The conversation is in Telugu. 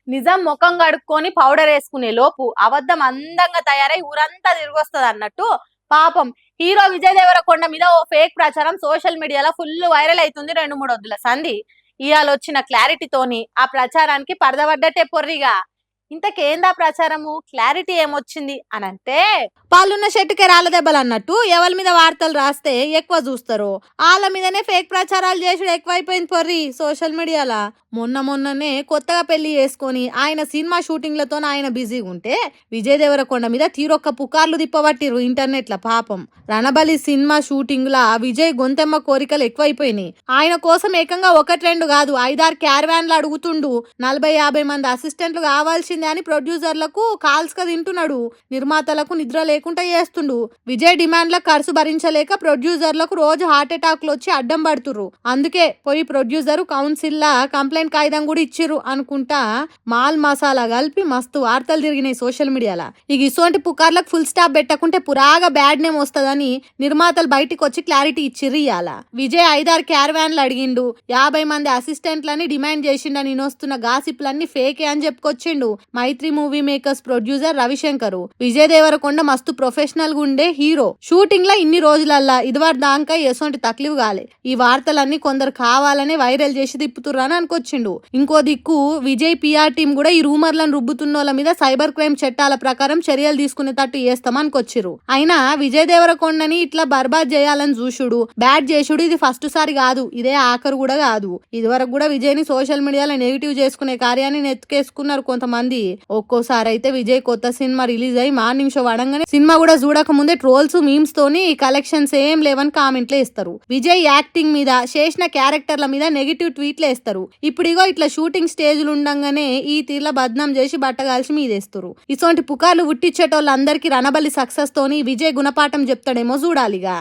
నిజం ముఖం కడుక్కొని పౌడర్ వేసుకునే లోపు అబద్ధం అందంగా తయారై ఊరంతా తిరిగొస్తది అన్నట్టు పాపం హీరో విజయ్ దేవరకొండ మీద ఓ ఫేక్ ప్రచారం సోషల్ మీడియాలో ఫుల్ వైరల్ అవుతుంది 2-3 వద్దుల సంధి. ఇవాళ వచ్చిన క్లారిటీతోని ఆ ప్రచారానికి పడదబడ్డట్టే పొర్రిగా. ఇంతకేందా ప్రచారము క్లారిటీ ఏమొచ్చింది అనంటే, పాలున్న చెట్టుకే రాళ్ళ దెబ్బలు అన్నట్టు ఎవరి మీద వార్తలు రాస్తే ఎక్కువ చూస్తారు వాళ్ళ మీదనే ఫేక్ ప్రచారాలు చేసుడు ఎక్కువైపోయింది పొర్రి సోషల్ మీడియాలో. మొన్ననే కొత్తగా పెళ్లి చేసుకొని ఆయన సినిమా షూటింగ్లతో ఆయన బిజీగా ఉంటే విజయ్ దేవరకొండ మీద తీరొక్క పుకార్లు తిప్పబట్టిరు ఇంటర్నెట్ ల. పాపం రణబలి సినిమా షూటింగ్ లా విజయ్ గొంతెమ్మ కోరికలు ఎక్కువైపోయినాయి. ఆయన కోసం ఏకంగా 1-2 కాదు 5-6 క్యారవాన్లు అడుగుతుండు. 40-50 మంది అసిస్టెంట్లు కావాల్సిందే అని ప్రొడ్యూసర్లకు కాల్స్ గా తింటున్నాడు. నిర్మాతలకు నిద్ర లేకుండా చేస్తుండు. విజయ్ డిమాండ్ల ఖర్చు భరించలేక ప్రొడ్యూసర్లకు రోజు హార్ట్ అటాక్లు వచ్చి అడ్డం పడుతుర్రు. అందుకే పోయి ప్రొడ్యూసర్ కౌన్సిల్ లా కంప్లైంట్ కాయిదాం కూడా ఇచ్చిర్రు అనుకుంటా. మాల్ మసాలా కలిపి మస్తు వార్తలు తిరిగినాయి సోషల్ మీడియాలో. ఇక ఇసోంటి పుకార్లకు ఫుల్ స్టాప్ పెట్టకుంటే పురాగా బ్యాడ్ నేమ్ వస్తుందని నిర్మాతలు బయటికి వచ్చి క్లారిటీ ఇచ్చిర్రు ఇయాల. విజయ్ 5-6 క్యారవాన్లు అడిగిండు, 50 మంది అసిస్టెంట్లని డిమాండ్ చేసిండని వస్తున్న గాసిప్లన్నీ ఫేకే అని చెప్పుకొచ్చిండు Mythri movie makers producer Ravishankar. Vijay Deverakonda మస్తు ప్రొఫెషనల్ గా ఉండే హీరో. షూటింగ్ లా ఇన్ని రోజులల్లా ఇదివర దాకా ఎసోంటి తక్లీఫ్ కాలే. ఈ వార్తలన్నీ కొందరు కావాలనే వైరల్ చేసి తిప్పుతుర్రు అని అనుకొచ్చిండు. ఇంకో దిక్కు విజయ్ పిఆర్ టీం కూడా ఈ రూమర్లను రుబ్బుతున్నోళ్ళ మీద సైబర్ క్రైమ్ చట్టాల ప్రకారం చర్యలు తీసుకునేటట్టు చేస్తామనుకొచ్చిర్రు. అయినా విజయ్ దేవరకొండని ఇట్లా బర్బాద్ చేయాలని చూసుడు బ్యాడ్ చేసుడు ఇది ఫస్ట్ సారి కాదు, ఇదే ఆఖరు కూడా కాదు. ఇదివరకు కూడా విజయ్ ని సోషల్ మీడియాలో నెగిటివ్ చేసుకునే కార్యాన్ని నెత్తుకేసుకున్నారు కొంతమంది. ఒక్కోసారి అయితే విజయ్ కొత్త సినిమా రిలీజ్ అయ్యి మార్నింగ్ షో వడంగానే సినిమా కూడా చూడక ముందే ట్రోల్స్ మీమ్స్ తోని కలెక్షన్స్ ఏం లేవని కామెంట్లు వేస్తారు. విజయ్ యాక్టింగ్ మీద చేసిన క్యారెక్టర్ల మీద నెగిటివ్ ట్వీట్లు వేస్తారు. ఇప్పుడిగో ఇట్లా షూటింగ్ స్టేజ్లు ఉండంగానే ఈ తీర్ల బద్నాం చేసి బట్టగాల్చి మీదేస్తారు. ఇసోంటి పుకార్లు ఉట్టిచ్చేటోళ్ళందరికీ రణబలి సక్సెస్ తోని విజయ్ గుణపాఠం చెప్తాడేమో చూడాలిగా.